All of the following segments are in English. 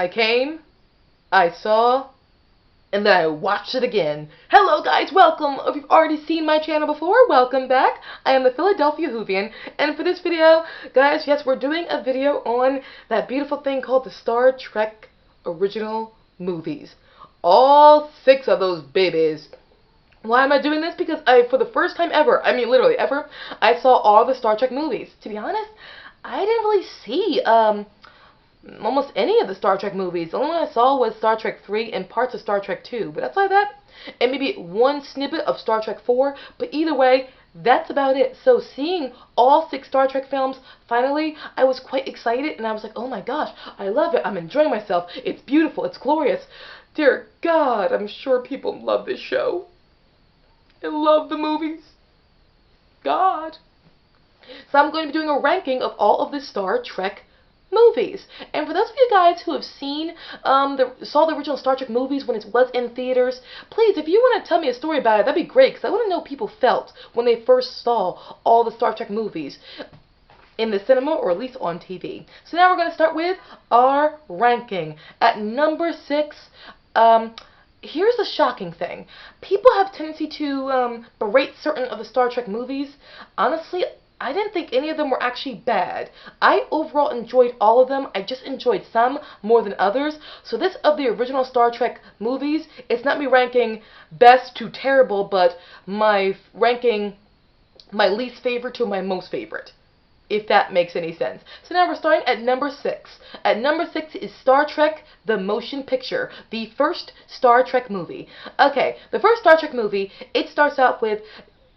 I came, I saw, and then I watched it again. Hello guys, welcome. If you've already seen my channel before, welcome back. I am the Philadelphia Whovian, and for this video, guys, yes, we're doing a video on that beautiful thing called the Star Trek original movies. All 6 of those babies. Why am I doing this? Because for the first time ever, I mean literally ever, I saw all the Star Trek movies. To be honest, I didn't really see almost any of the Star Trek movies. The only one I saw was Star Trek 3 and parts of Star Trek 2. But outside that, and maybe one snippet of Star Trek 4. But either way, that's about it. So seeing all 6 Star Trek films, finally, I was quite excited. And I was like, oh my gosh, I love it. I'm enjoying myself. It's beautiful. It's glorious. Dear God, I'm sure people love this show. And love the movies. God. So I'm going to be doing a ranking of all of the Star Trek movies. And for those of you guys who have seen, saw the original Star Trek movies when it was in theaters, please, if you want to tell me a story about it, that'd be great, because I want to know how people felt when they first saw all the Star Trek movies in the cinema, or at least on TV. So now we're going to start with our ranking. At number 6, here's the shocking thing. People have tendency to berate certain of the Star Trek movies. Honestly, I didn't think any of them were actually bad. I overall enjoyed all of them. I just enjoyed some more than others. So this of the original Star Trek movies, it's not me ranking best to terrible, but my ranking my least favorite to my most favorite, if that makes any sense. So now we're starting at number 6. At number 6 is Star Trek the Motion Picture, the first Star Trek movie. Okay, the first Star Trek movie, it starts out with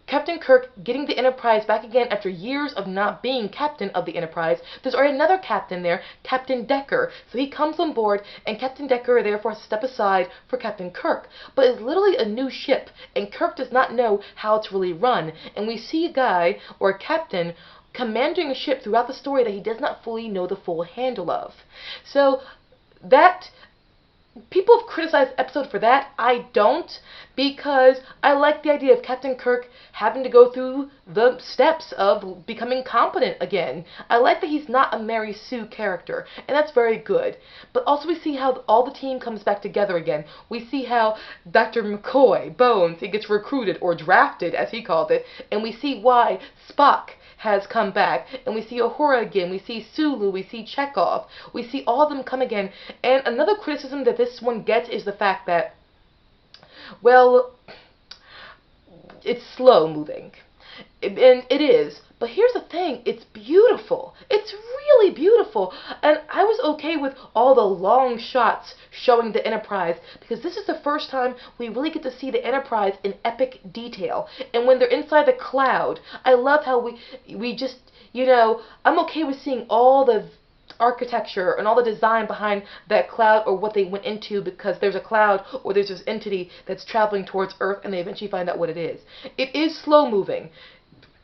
Captain Kirk getting the Enterprise back again after years of not being captain of the Enterprise. There's already another captain there, Captain Decker. So he comes on board, and Captain Decker therefore has to step aside for Captain Kirk. But it's literally a new ship, and Kirk does not know how to really run. And we see a guy, or a captain, commanding a ship throughout the story that he does not fully know the full handle of. So that, people have criticized the episode for that. I don't, because I like the idea of Captain Kirk having to go through the steps of becoming competent again. I like that he's not a Mary Sue character, and that's very good. But also we see how all the team comes back together again. We see how Dr. McCoy, Bones, he gets recruited, or drafted as he called it, and we see why Spock has come back, and we see Uhura again, we see Sulu, we see Chekhov, we see all of them come again. And another criticism that this one gets is the fact that, well, it's slow moving. And it is. But here's the thing, it's beautiful. It's really beautiful. And I was okay with all the long shots showing the Enterprise, because this is the first time we really get to see the Enterprise in epic detail. And when they're inside the cloud, I love how we just, you know, I'm okay with seeing all the architecture and all the design behind that cloud, or what they went into, because there's a cloud or there's this entity that's traveling towards Earth, and they eventually find out what it is. It is slow moving.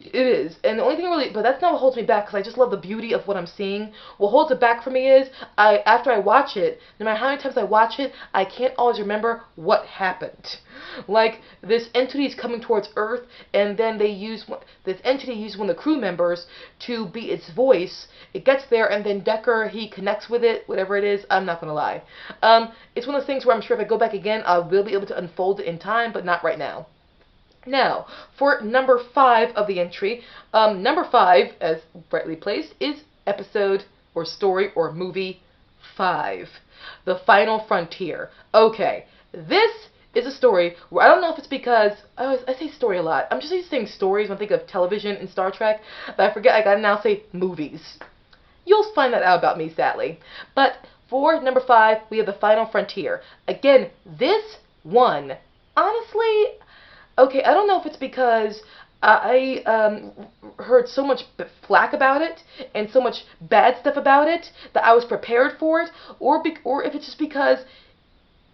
It is. And the only thing really, but that's not what holds me back, because I just love the beauty of what I'm seeing. What holds it back for me is, after I watch it, no matter how many times I watch it, I can't always remember what happened. Like, this entity is coming towards Earth, and then this entity uses one of the crew members to be its voice. It gets there, and then Decker, he connects with it, whatever it is. I'm not going to lie. It's one of those things where I'm sure if I go back again, I will be able to unfold it in time, but not right now. Now, for number 5 of the entry, number 5, as brightly placed, is episode, or story, or movie 5, The Final Frontier. Okay, this is a story where I don't know if it's because, I say story a lot. I'm just used to saying stories when I think of television and Star Trek, but I forget I gotta now say movies. You'll find that out about me, sadly. But for number 5, we have The Final Frontier. Again, this one, honestly, okay, I don't know if it's because I heard so much flack about it and so much bad stuff about it that I was prepared for it, or if it's just because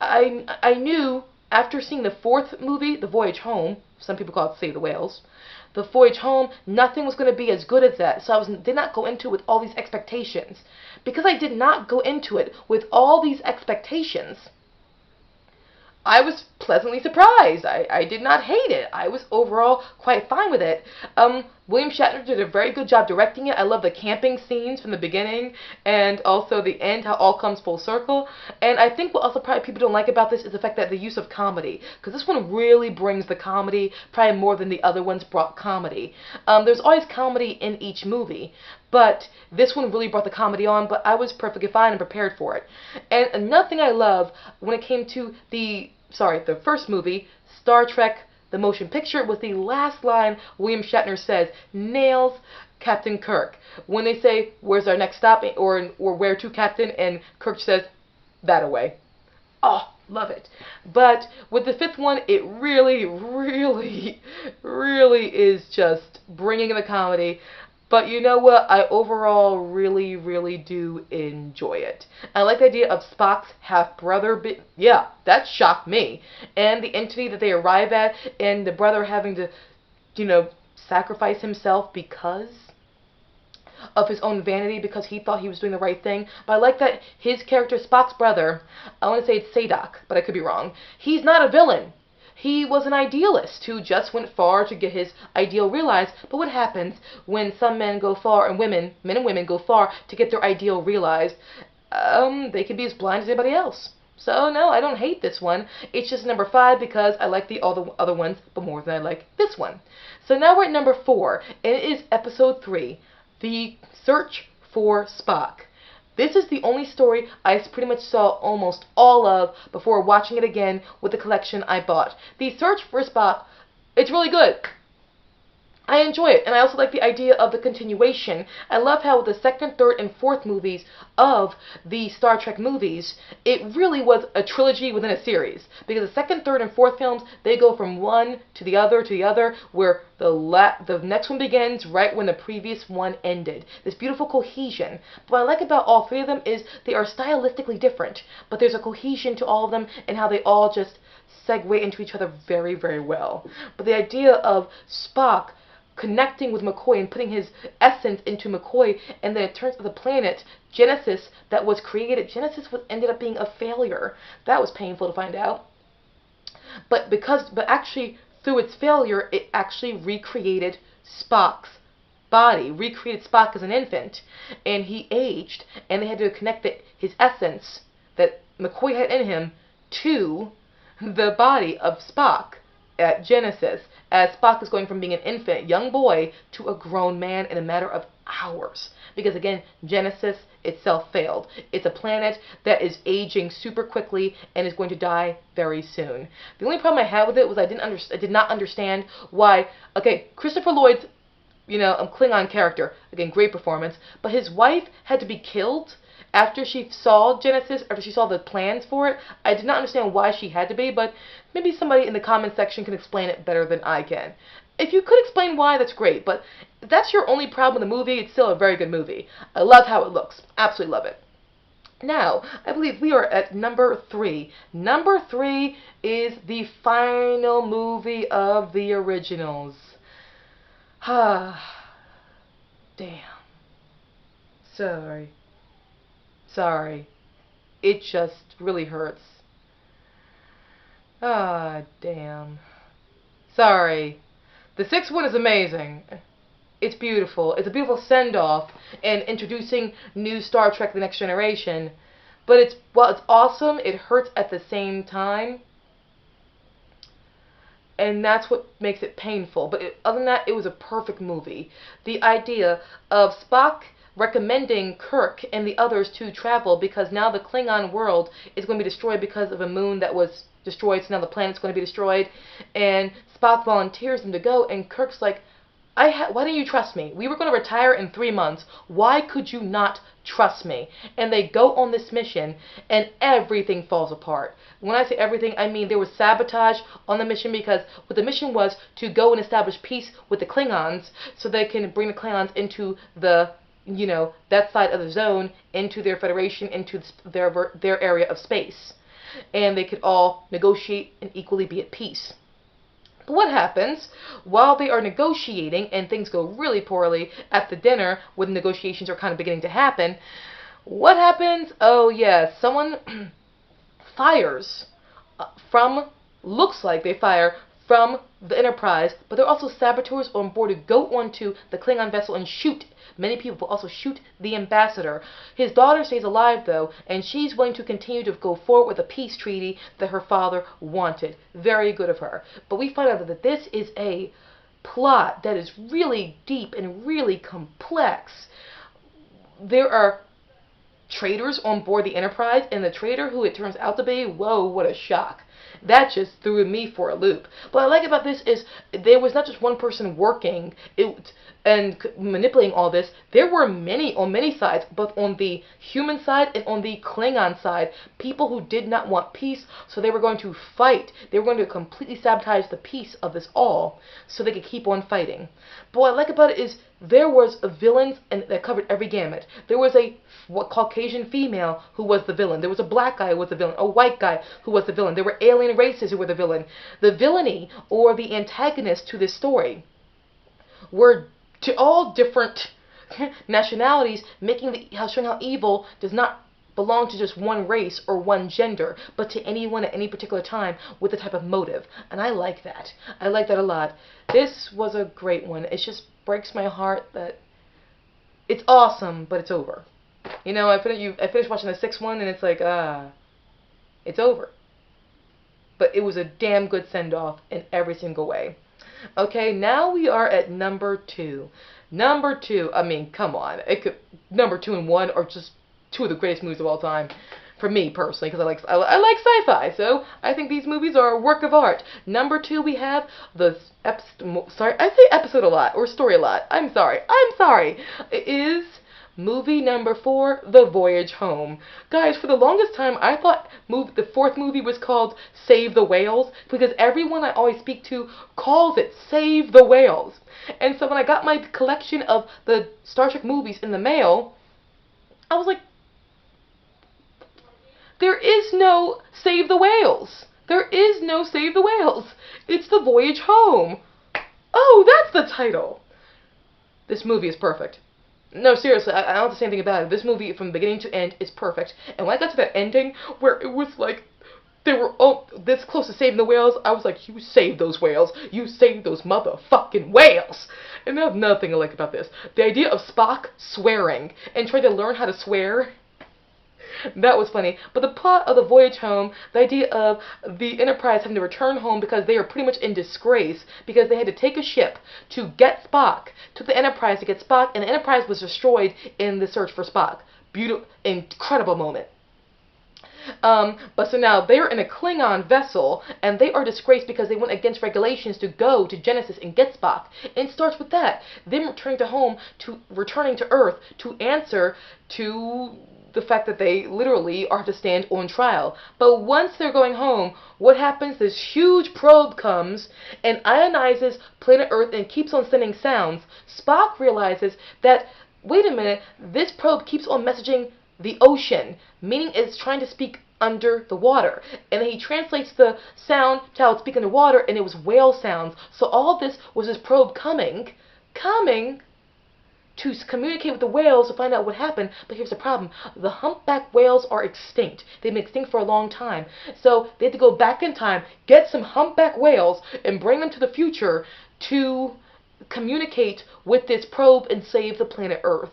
I knew after seeing the 4th movie, The Voyage Home, some people call it Save the Whales, The Voyage Home, nothing was going to be as good as that. So I did not go into it with all these expectations. Because I did not go into it with all these expectations, I was pleasantly surprised. I did not hate it. I was overall quite fine with it. William Shatner did a very good job directing it. I love the camping scenes from the beginning and also the end, how it all comes full circle. And I think what also probably people don't like about this is the fact that the use of comedy, because this one really brings the comedy, probably more than the other ones brought comedy. There's always comedy in each movie, but this one really brought the comedy on, but I was perfectly fine and prepared for it. And another thing I love when it came to the first movie, Star Trek the motion picture, was the last line William Shatner says nails Captain Kirk. When they say, "Where's our next stop?" or "Where to, Captain?" and Kirk says, "That away." Oh, love it. But with the fifth one, it really, really, really is just bringing in the comedy. But you know what? I overall really, really do enjoy it. I like the idea of Spock's half-brother. Yeah, that shocked me. And the entity that they arrive at, and the brother having to, sacrifice himself because of his own vanity, because he thought he was doing the right thing. But I like that his character, Spock's brother, I want to say it's Sadok, but I could be wrong. He's not a villain. He was an idealist who just went far to get his ideal realized. But what happens when some men go far, and men and women go far to get their ideal realized? They can be as blind as anybody else. So no, I don't hate this one. It's just number 5 because I like all the other ones, but more than I like this one. So now we're at number 4, and it is episode 3, The Search for Spock. This is the only story I pretty much saw almost all of before watching it again with the collection I bought. The Search for Spock, it's really good. I enjoy it, and I also like the idea of the continuation. I love how with the second, third, and fourth movies of the Star Trek movies, it really was a trilogy within a series. Because the second, third, and fourth films, they go from one to the other, where the next one begins right when the previous one ended. This beautiful cohesion. But what I like about all 3 of them is they are stylistically different, but there's a cohesion to all of them, and how they all just segue into each other very, very well. But the idea of Spock connecting with McCoy and putting his essence into McCoy, and then it turns to the planet Genesis that was created. Genesis ended up being a failure. That was painful to find out. But actually through its failure, it actually recreated Spock's body, recreated Spock as an infant, and he aged, and they had to connect his essence that McCoy had in him to the body of Spock at Genesis, as Spock is going from being an infant, young boy, to a grown man in a matter of hours. Because again, Genesis itself failed. It's a planet that is aging super quickly and is going to die very soon. The only problem I had with it was I did not understand why. Okay, Christopher Lloyd's, a Klingon character, again, great performance, but his wife had to be killed after she saw Genesis, after she saw the plans for it. I did not understand why she had to be, but maybe somebody in the comment section can explain it better than I can. If you could explain why, that's great, but if that's your only problem with the movie, it's still a very good movie. I love how it looks. Absolutely love it. Now, I believe we are at number 3. Number 3 is the final movie of the originals. Damn. Sorry. It just really hurts. Damn. Sorry. The 6th one is amazing. It's beautiful. It's a beautiful send-off and introducing new Star Trek The Next Generation. But while it's awesome, it hurts at the same time. And that's what makes it painful. But other than that, it was a perfect movie. The idea of Spock recommending Kirk and the others to travel, because now the Klingon world is going to be destroyed because of a moon that was destroyed, so now the planet's going to be destroyed, and Spock volunteers them to go, and Kirk's like, why don't you trust me? We were going to retire in 3 months. Why could you not trust me? And they go on this mission, and everything falls apart. When I say everything, I mean there was sabotage on the mission, because what the mission was to go and establish peace with the Klingons so they can bring the Klingons into the that side of the zone, into their federation, into their area of space. And they could all negotiate and equally be at peace. But what happens while they are negotiating and things go really poorly at the dinner when negotiations are kind of beginning to happen? What happens? Oh yeah, someone fires looks like they fire from the Enterprise, but there are also saboteurs on board who go onto the Klingon vessel and shoot many people, but also shoot the ambassador. His daughter stays alive, though, and she's willing to continue to go forward with a peace treaty that her father wanted. Very good of her. But we find out that this is a plot that is really deep and really complex. There are traitors on board the Enterprise, and the traitor who it turns out to be, whoa, what a shock. That just threw me for a loop. What I like about this is there was not just one person working and manipulating all this. There were many on many sides, both on the human side and on the Klingon side. People who did not want peace, so they were going to fight. They were going to completely sabotage the peace of this all so they could keep on fighting. But what I like about it is there was a villain that covered every gamut. There was a Caucasian female who was the villain. There was a black guy who was the villain. A white guy who was the villain. There were alien races who were the villain. The villainy, or the antagonist to this story, were to all different nationalities, showing how evil does not belong to just one race or one gender, but to anyone at any particular time with a type of motive. And I like that. I like that a lot. This was a great one. It just breaks my heart that it's awesome, but it's over. You know, I finished watching the sixth one, and it's like, it's over. But it was a damn good send-off in every single way. Okay, now we are at number 2. Number 2, I mean, come on. Number 2 and 1 are just two of the greatest movies of all time. For me, personally, because I like sci-fi, so I think these movies are a work of art. Number 2, we have the I say episode a lot, or story a lot. I'm sorry. It is movie number 4, The Voyage Home. Guys, for the longest time, I thought the fourth movie was called Save the Whales, because everyone I always speak to calls it Save the Whales. And so when I got my collection of the Star Trek movies in the mail, I was like, there is no Save the Whales. There is no Save the Whales. It's The Voyage Home. Oh, that's the title. This movie is perfect. No, seriously, I don't have to say anything about it. This movie, from beginning to end, is perfect. And when I got to that ending, where it was like, they were all this close to saving the whales, I was like, you saved those whales. You saved those motherfucking whales. And there's another thing I like about this. The idea of Spock swearing and trying to learn how to swear. That was funny. But the plot of The Voyage Home, the idea of the Enterprise having to return home because they are pretty much in disgrace because they had to take a ship to get Spock, took the Enterprise to get Spock, and the Enterprise was destroyed in the search for Spock. Beautiful, incredible moment. But so now they're in a Klingon vessel, and they are disgraced because they went against regulations to go to Genesis and get Spock. And it starts with that. Them returning to Earth to answer to the fact that they literally are to stand on trial. But once they're going home, what happens? This huge probe comes and ionizes planet Earth and keeps on sending sounds. Spock realizes that, wait a minute, this probe keeps on messaging the ocean, meaning it's trying to speak under the water. And then he translates the sound to how it's speaking underwater, and it was whale sounds. So all of this was his probe coming to communicate with the whales to find out what happened. But here's the problem. The humpback whales are extinct. They've been extinct for a long time. So they had to go back in time, get some humpback whales, and bring them to the future to communicate with this probe and save the planet Earth.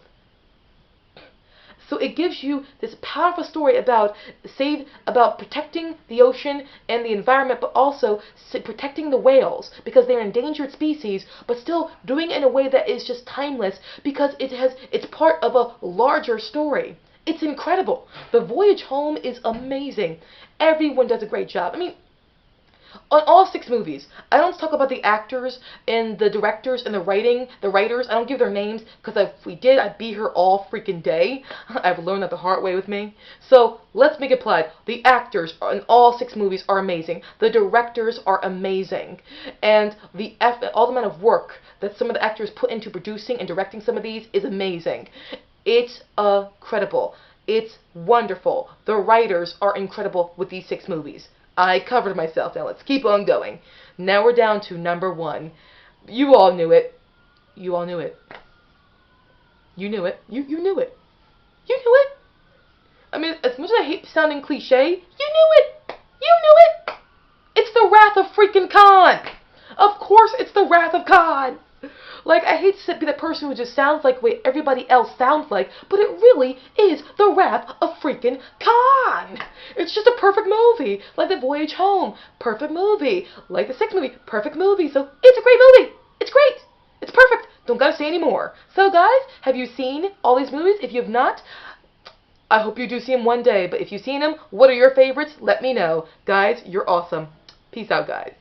So it gives you this powerful story about protecting the ocean and the environment, but also protecting the whales because they're an endangered species, but still doing it in a way that is just timeless because it's part of a larger story. It's incredible. The Voyage Home is amazing. Everyone does a great job. I mean, on all 6 movies, I don't talk about the actors and the directors and the writers. I don't give their names because if we did, I'd be here all freaking day. I've learned that the hard way with me. So let's make it plain. The actors in all 6 movies are amazing. The directors are amazing, and all the amount of work that some of the actors put into producing and directing some of these is amazing. It's incredible. It's wonderful. The writers are incredible with these 6 movies. I covered myself. Now let's keep on going. Now we're down to number 1. You all knew it. You all knew it. You knew it. You knew it. You knew it. I mean, as much as I hate sounding cliche, you knew it. You knew it. It's the Wrath of freaking Khan. Of course it's the wrath of God. Like, I hate to be that person who just sounds like what everybody else sounds like, but it really is the wrath of freaking God. It's just a perfect movie. Like The Voyage Home, perfect movie. Like The Sixth movie, perfect movie. So it's a great movie. It's great. It's perfect. Don't gotta say any more. So guys, have you seen all these movies? If you have not, I hope you do see them one day. But if you've seen them, what are your favorites? Let me know. Guys, you're awesome. Peace out, guys.